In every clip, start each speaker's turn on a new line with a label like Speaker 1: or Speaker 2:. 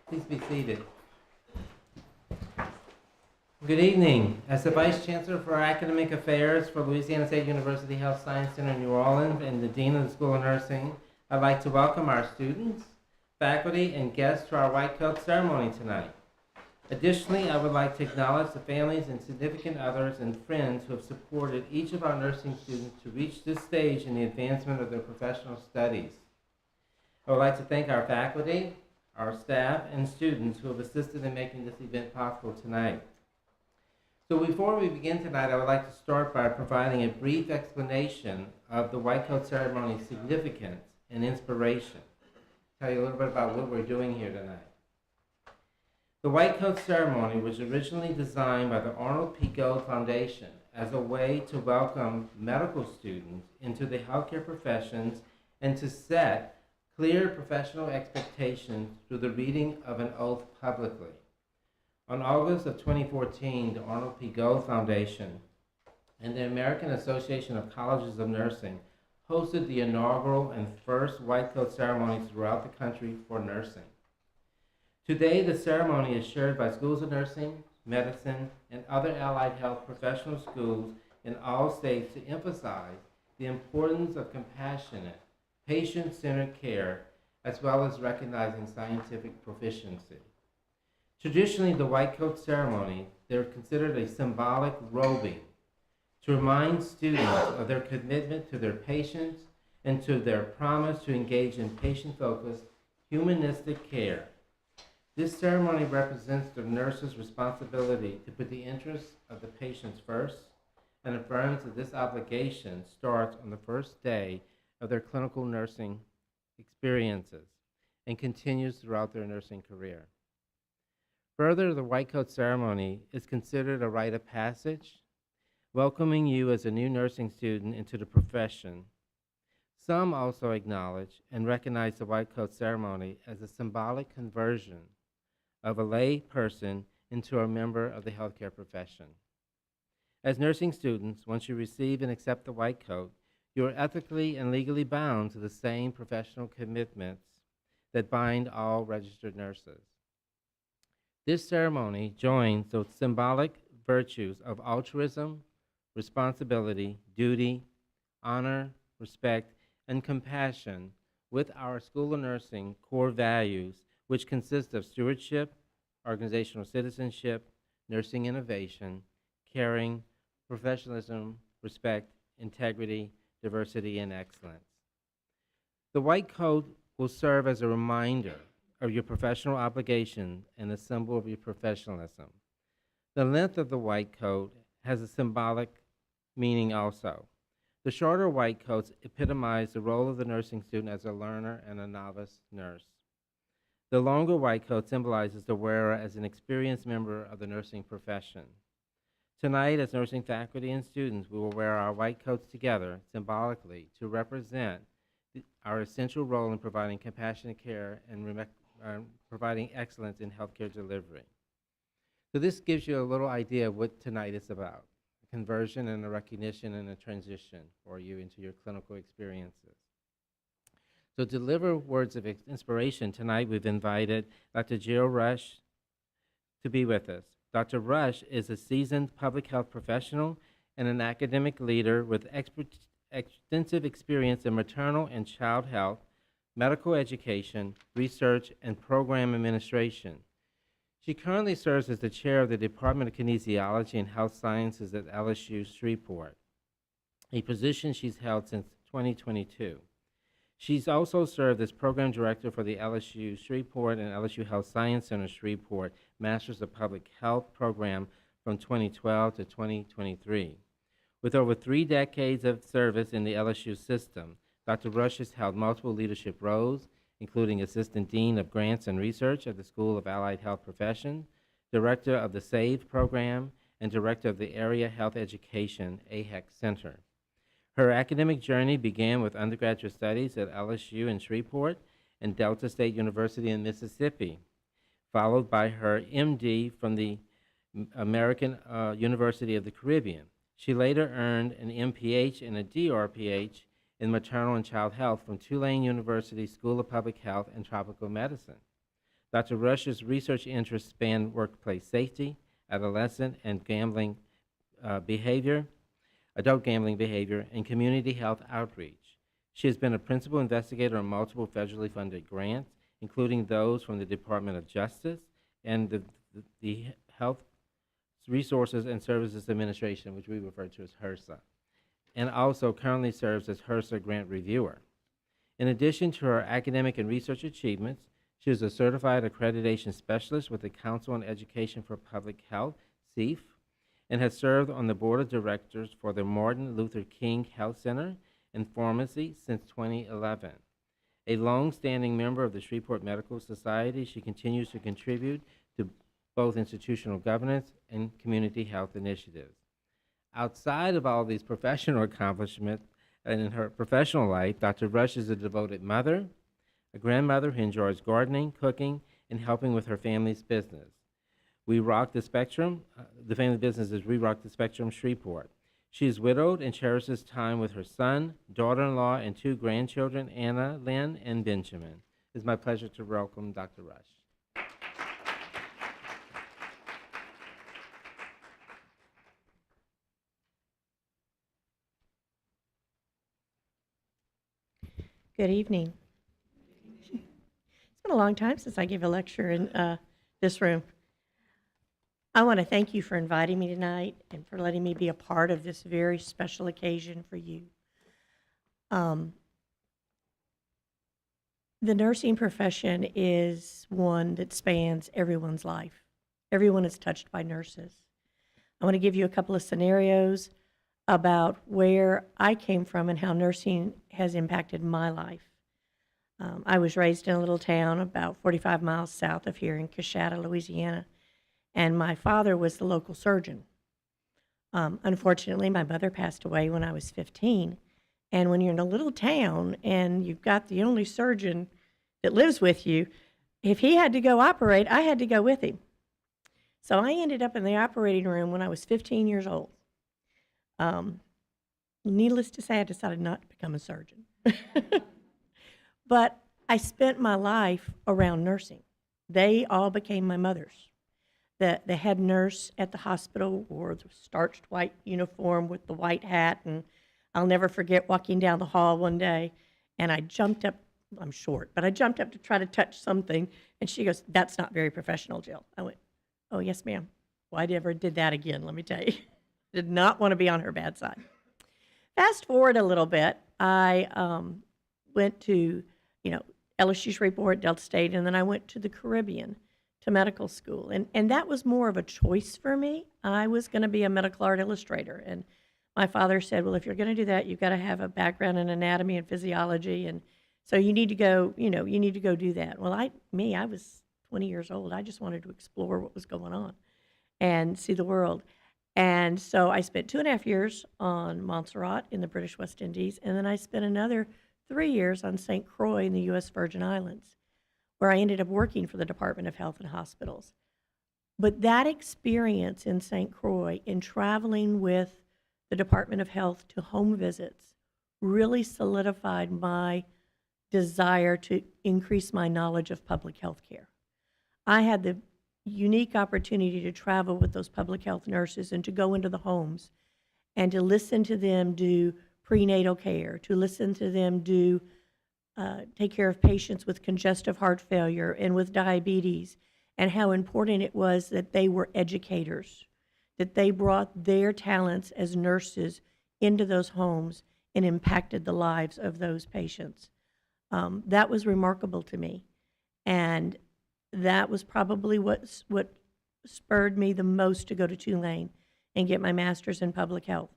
Speaker 1: Please be seated. Good evening. As the Vice Chancellor for Academic Affairs for Louisiana State University Health Science Center in New Orleans and the Dean of the School of Nursing, I'd like to welcome our students, faculty, and guests to our white coat ceremony tonight. Additionally, I would like to acknowledge the families and significant others and friends who have supported each of our nursing students to reach this stage in the advancement of their professional studies. I would like to thank our faculty, our staff, and students who have assisted in making this event possible tonight. So before we begin tonight, I would like to start by providing a brief explanation of the white coat ceremony's significance and inspiration. Tell you a little bit about what we're doing here tonight. The white coat ceremony was originally designed by the Arnold P. Gold Foundation as a way to welcome medical students into the healthcare professions and to set clear professional expectations through the reading of an oath publicly. On August of 2014, the Arnold P. Gold Foundation and the American Association of Colleges of Nursing hosted the inaugural and first white coat ceremonies throughout the country for nursing. Today, the ceremony is shared by schools of nursing, medicine, and other allied health professional schools in all states to emphasize the importance of compassionate, patient-centered care, as well as recognizing scientific proficiency. Traditionally, the white coat ceremony, they're considered a symbolic robing to remind students of their commitment to their patients and to their promise to engage in patient-focused, humanistic care. This ceremony represents the nurse's responsibility to put the interests of the patients first and affirms that this obligation starts on the first day of their clinical nursing experiences and continues throughout their nursing career. Further, the white coat ceremony is considered a rite of passage, welcoming you as a new nursing student into the profession. Some also acknowledge and recognize the white coat ceremony as a symbolic conversion of a lay person into a member of the healthcare profession. As nursing students, once you receive and accept the white coat, you are ethically and legally bound to the same professional commitments that bind all registered nurses. This ceremony joins the symbolic virtues of altruism, responsibility, duty, honor, respect, and compassion with our School of Nursing core values, which consist of stewardship, organizational citizenship, nursing innovation, caring, professionalism, respect, integrity, diversity, and excellence. The white coat will serve as a reminder of your professional obligation and a symbol of your professionalism. The length of the white coat has a symbolic meaning also. The shorter white coats epitomize the role of the nursing student as a learner and a novice nurse. The longer white coat symbolizes the wearer as an experienced member of the nursing profession. Tonight, as nursing faculty and students, we will wear our white coats together symbolically to represent our essential role in providing compassionate care and providing excellence in healthcare delivery. So this gives you a little idea of what tonight is about, a conversion and a recognition and a transition for you into your clinical experiences. So to deliver words of inspiration, tonight we've invited Dr. Jill Rush to be with us. Dr. Rush is a seasoned public health professional and an academic leader with extensive experience in maternal and child health, medical education, research, and program administration. She currently serves as the chair of the Department of Kinesiology and Health Sciences at LSU Shreveport, a position she's held since 2022. She's also served as program director for the LSU Shreveport and LSU Health Science Center Shreveport Masters of Public Health program from 2012 to 2023. With over 3 decades of service in the LSU system, Dr. Rush has held multiple leadership roles, including Assistant Dean of Grants and Research at the School of Allied Health Professions, Director of the SAVE program, and Director of the Area Health Education AHEC Center. Her academic journey began with undergraduate studies at LSU in Shreveport and Delta State University in Mississippi, followed by her MD from the American University of the Caribbean. She later earned an MPH and a DRPH in maternal and child health from Tulane University School of Public Health and Tropical Medicine. Dr. Rush's research interests span workplace safety, adolescent and gambling behavior, adult gambling behavior, and community health outreach. She has been a principal investigator on multiple federally funded grants, including those from the Department of Justice and the Health Resources and Services Administration, which we refer to as HRSA, and also currently serves as HRSA grant reviewer. In addition to her academic and research achievements, she is a certified accreditation specialist with the Council on Education for Public Health, CEEF, and has served on the board of directors for the Martin Luther King Health Center and Pharmacy since 2011. A long-standing member of the Shreveport Medical Society, she continues to contribute to both institutional governance and community health initiatives. Outside of all these professional accomplishments and in her professional life, Dr. Rush is a devoted mother, a grandmother who enjoys gardening, cooking, and helping with her family's business. We Rock the Spectrum. The family business is We Rock the Spectrum Shreveport. She is widowed and cherishes time with her son, daughter-in-law, and 2 grandchildren, Anna, Lynn, and Benjamin. It's my pleasure to welcome Dr. Rush.
Speaker 2: Good evening. It's been a long time since I gave a lecture in this room. I want to thank you for inviting me tonight and for letting me be a part of this very special occasion for you. The nursing profession is one that spans everyone's life. Everyone is touched by nurses. I want to give you a couple of scenarios about where I came from and how nursing has impacted my life. I was raised in a little town about 45 miles south of here in Coshada, Louisiana, and my father was the local surgeon. Unfortunately, my mother passed away when I was 15, and when you're in a little town and you've got the only surgeon that lives with you, if he had to go operate, I had to go with him. So I ended up in the operating room when I was 15 years old. Needless to say, I decided not to become a surgeon. But I spent my life around nursing. They all became my mothers. The head nurse at the hospital wore the starched white uniform with the white hat, and I'll never forget walking down the hall one day, and I jumped up. I'm short, but I jumped up to try to touch something, and she goes, "That's not very professional, Jill." I went, "Oh, yes, ma'am." Well, I never did that again, let me tell you. Did not want to be on her bad side. Fast forward a little bit, I went to, LSU Shreveport, Delta State, and then I went to the Caribbean to medical school. And that was more of a choice for me. I was going to be a medical art illustrator. And my father said, well, if you're going to do that, you've got to have a background in anatomy and physiology. And so you need to go, you need to go do that. Well, I was 20 years old. I just wanted to explore what was going on and see the world. And so I spent 2.5 years on Montserrat in the British West Indies, and then I spent another 3 years on St. Croix in the U.S. Virgin Islands, where I ended up working for the Department of Health and Hospitals. But that experience in St. Croix, in traveling with the Department of Health to home visits, really solidified my desire to increase my knowledge of public health care. I had the unique opportunity to travel with those public health nurses and to go into the homes and to listen to them do prenatal care, to listen to them do take care of patients with congestive heart failure and with diabetes, and how important it was that they were educators, that they brought their talents as nurses into those homes and impacted the lives of those patients. That was remarkable to me, and that was probably what spurred me the most to go to Tulane and get my master's in public health.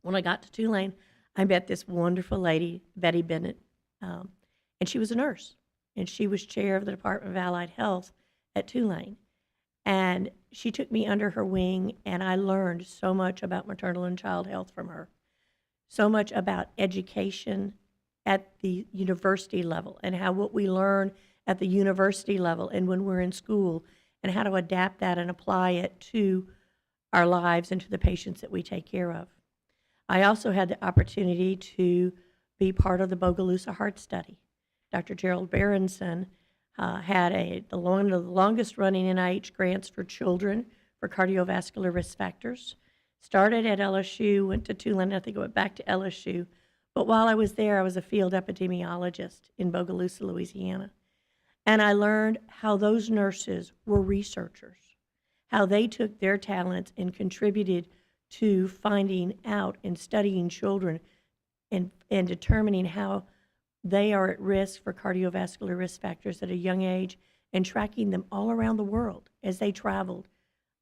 Speaker 2: When I got to Tulane, I met this wonderful lady, Betty Bennett, and she was a nurse, and she was chair of the Department of Allied Health at Tulane. And she took me under her wing, and I learned so much about maternal and child health from her, so much about education at the university level and how what we learn at the university level and when we're in school and how to adapt that and apply it to our lives and to the patients that we take care of. I also had the opportunity to be part of the Bogalusa Heart Study. Dr. Gerald Berenson One of the longest running NIH grants for children for cardiovascular risk factors. Started at LSU, went to Tulane, I think I went back to LSU. But while I was there, I was a field epidemiologist in Bogalusa, Louisiana. And I learned how those nurses were researchers, how they took their talents and contributed to finding out and studying children and determining how they are at risk for cardiovascular risk factors at a young age and tracking them all around the world as they traveled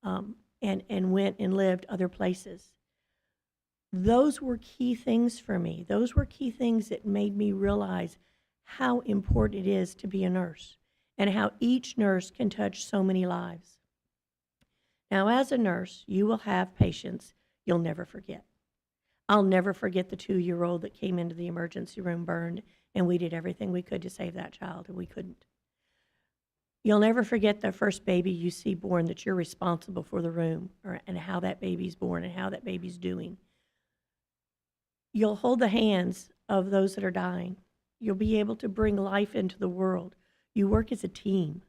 Speaker 2: and went and lived other places. Those were key things for me. Those were key things that made me realize how important it is to be a nurse and how each nurse can touch so many lives. Now, as a nurse, you will have patients you'll never forget. I'll never forget the 2-year-old that came into the emergency room burned, and we did everything we could to save that child, and we couldn't. You'll never forget the first baby you see born that you're responsible for the room and how that baby's born and how that baby's doing. You'll hold the hands of those that are dying. You'll be able to bring life into the world. You work as a team.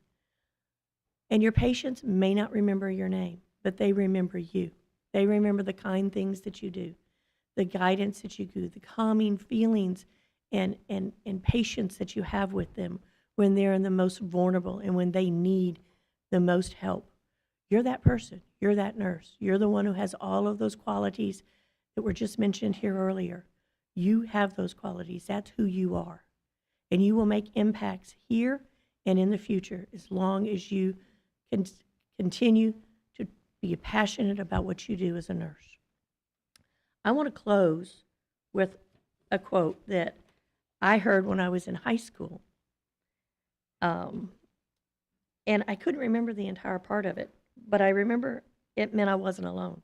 Speaker 2: And your patients may not remember your name, but they remember you. They remember the kind things that you do, the guidance that you do, the calming feelings and patience that you have with them when they're in the most vulnerable and when they need the most help. You're that person. You're that nurse. You're the one who has all of those qualities that were just mentioned here earlier. You have those qualities. That's who you are. And you will make impacts here and in the future as long as you can continue to be passionate about what you do as a nurse. I want to close with a quote that I heard when I was in high school. And I couldn't remember the entire part of it, but I remember it meant I wasn't alone.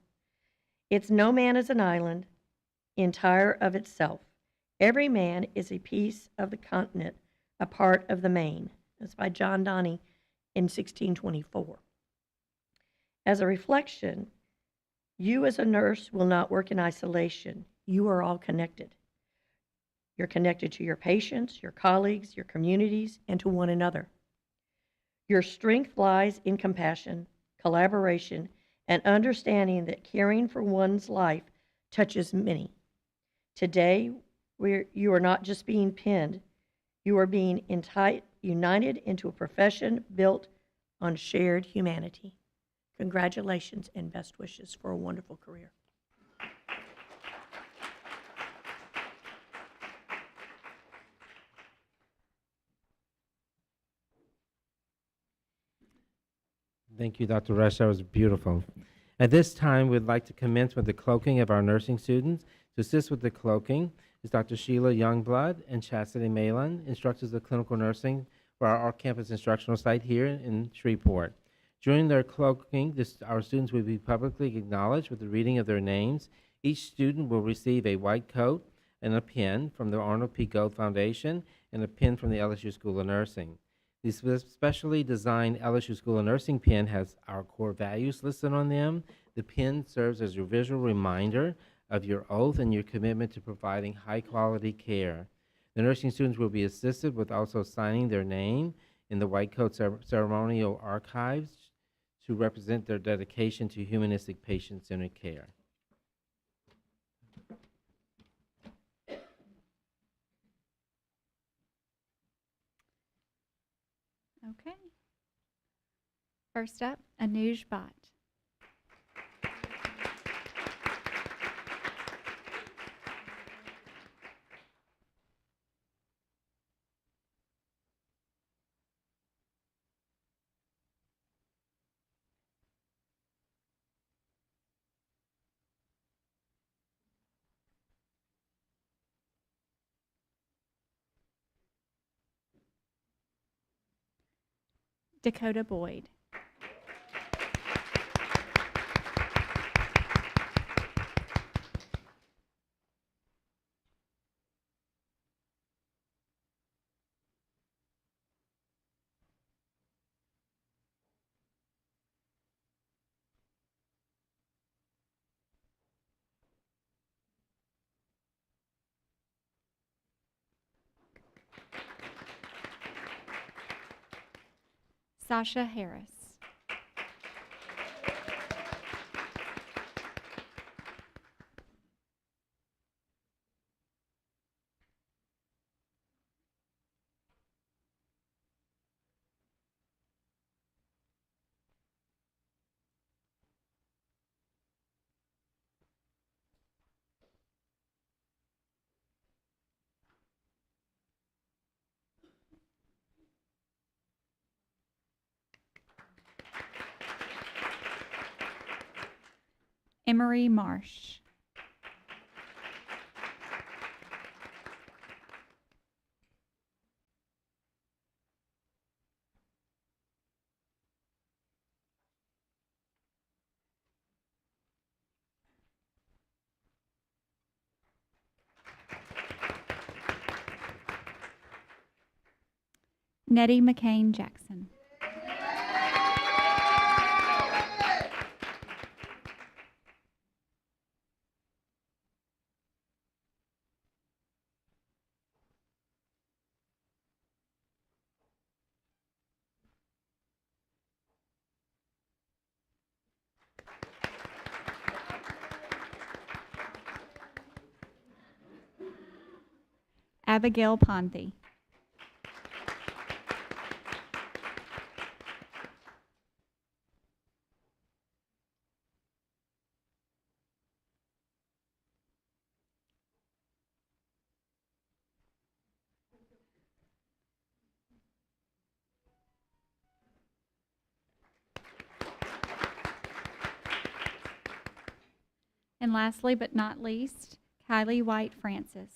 Speaker 2: It's no man is an island, entire of itself. Every man is a piece of the continent, a part of the main. That's by John Donne in 1624. As a reflection, you as a nurse will not work in isolation. You are all connected. You're connected to your patients, your colleagues, your communities, and to one another. Your strength lies in compassion, collaboration, and understanding that caring for one's life touches many. Today, you are not just being pinned, you are being united into a profession built on shared humanity. Congratulations and best wishes for a wonderful career.
Speaker 1: Thank you, Dr. Rush. That was beautiful. At this time, we'd like to commence with the cloaking of our nursing students. To assist with the cloaking is Dr. Sheila Youngblood and Chastity Malin, instructors of clinical nursing for our off-campus instructional site here in Shreveport. During their cloaking, our students will be publicly acknowledged with the reading of their names. Each student will receive a white coat and a pin from the Arnold P. Gold Foundation and a pin from the LSU School of Nursing. The specially designed LSU School of Nursing pin has our core values listed on them. The pin serves as your visual reminder of your oath and your commitment to providing high-quality care. The nursing students will be assisted with also signing their name in the white coat ceremonial archives to represent their dedication to humanistic patient-centered care.
Speaker 3: Okay. First up, Anuj Bhatt. Dakota Boyd. Sasha Harris. Emery Marsh. Nettie McCain Jackson. Abigail Ponthe. And lastly but not least, Kylie White Francis.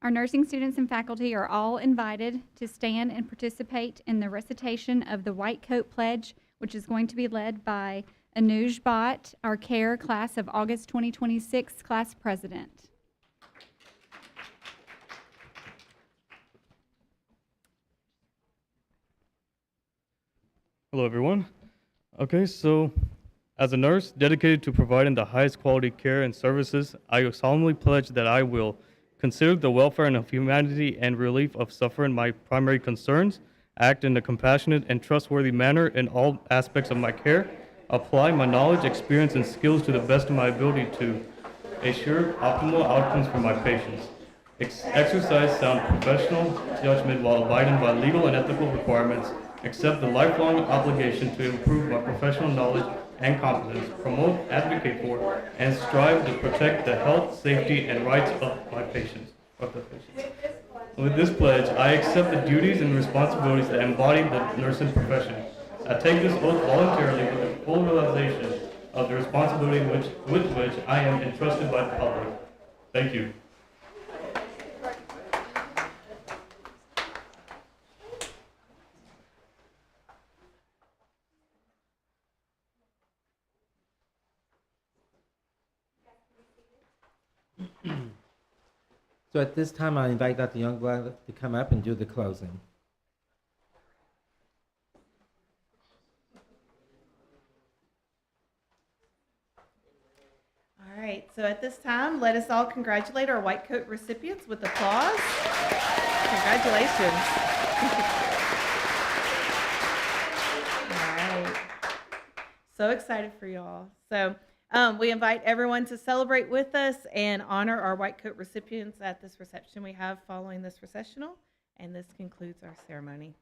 Speaker 3: Our nursing students and faculty are all invited to stand and participate in the recitation of the White Coat Pledge, which is going to be led by Anuj Bhatt, our CARE class of August 2026 class president.
Speaker 4: Hello, everyone. Okay, so as a nurse dedicated to providing the highest quality care and services, I solemnly pledge that I will consider the welfare and of humanity and relief of suffering my primary concerns, act in a compassionate and trustworthy manner in all aspects of my care, apply my knowledge, experience, and skills to the best of my ability to assure optimal outcomes for my patients, exercise sound professional judgment while abiding by legal and ethical requirements, accept the lifelong obligation to improve my professional knowledge and competence, promote, advocate for, and strive to protect the health, safety, and rights of my patients. With this pledge, I accept the duties and responsibilities that embody the nursing profession. I take this oath voluntarily with the full realization of the responsibility with which I am entrusted by the public. Thank you.
Speaker 1: So at this time, I invite Dr. Youngblood to come up and do the closing.
Speaker 5: All right, so at this time, let us all congratulate our white coat recipients with applause. Congratulations. All right. So excited for y'all. So we invite everyone to celebrate with us and honor our white coat recipients at this reception we have following this recessional. And this concludes our ceremony.